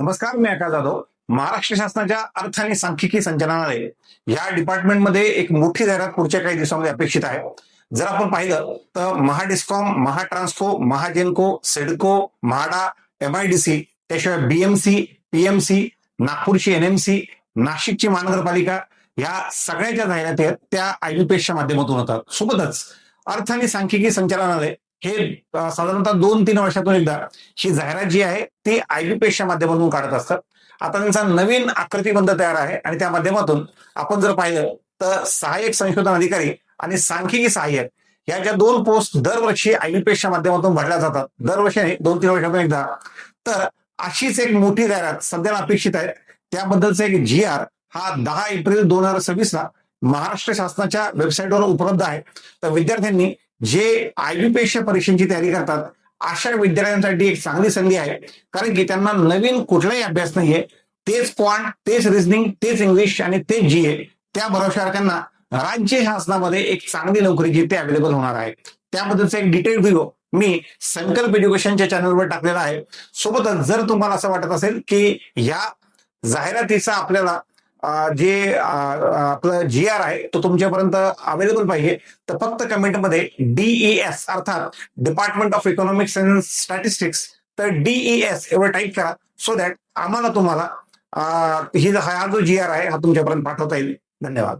नमस्कार, मी आकाश जाधव. महाराष्ट्र शासनाच्या अर्थ आणि सांख्यिकी संचालनालय या डिपार्टमेंटमध्ये एक मोठी जाहिरात पुढच्या काही दिवसांमध्ये अपेक्षित आहे. जर आपण पाहिलं तर महाडिस्कॉम, महाट्रान्सको, महाजेनको, सिडको, म्हाडा, MIDC, त्याशिवाय BMC, PMC, नागपूरची NMC, नाशिकची महानगरपालिका या सगळ्याच्या जाहिराती आहेत त्या IBPS माध्यमातून होतात. सोबतच अर्थ आणि सांख्यिकी संचालनालय हे साधारणतः 2-3 वर्षातून एकदा ही जाहिरात जी आहे ती IBPS माध्यमातून काढत असतात. आता त्यांचा नवीन आकृतीबंध तयार आहे आणि त्या माध्यमातून आपण जर पाहिलं तर सहाय्यक संशोधन अधिकारी आणि सांख्यिकी सहाय्यक या ज्या 2 पोस्ट दरवर्षी IBPS माध्यमातून भरल्या जातात, दरवर्षी 2-3 वर्षातून एकदा. तर अशीच एक मोठी जाहिरात सध्याला अपेक्षित आहे. त्याबद्दलचा एक GR हा 10 एप्रिल 2026 ला महाराष्ट्र शासनाच्या वेबसाईटवर उपलब्ध आहे. तर विद्यार्थ्यांनी जे IBPS परीक्षेची तयारी करतात अशा विद्यार्थ्यांसाठी एक चांगली संधी आहे, कारण की त्यांना नवीन कुठलाही अभ्यास नाहीये. तेच क्वांट, तेच रिझनिंग, तेच इंग्लिश आणि तेच GA त्या भरोश्यावर त्यांना राज्य शासनामध्ये एक चांगली नोकरी जी ते अवेलेबल होणार आहे. त्याबद्दलचा एक डिटेल व्हिडिओ मी संकल्प एज्युकेशनच्या चॅनलवर टाकलेला आहे. सोबतच जर तुम्हाला असं वाटत असेल की या जाहिरातीचा आपल्याला जे आपलं GR आहे तो तुमच्यापर्यंत अवेलेबल पाहिजे, तर फक्त कमेंटमध्ये DES अर्थात department of economics and statistics तर DES एवढं टाईप करा, सो दॅट आम्हाला तुम्हाला हा जो GR आहे हा तुमच्यापर्यंत पाठवता येईल. धन्यवाद.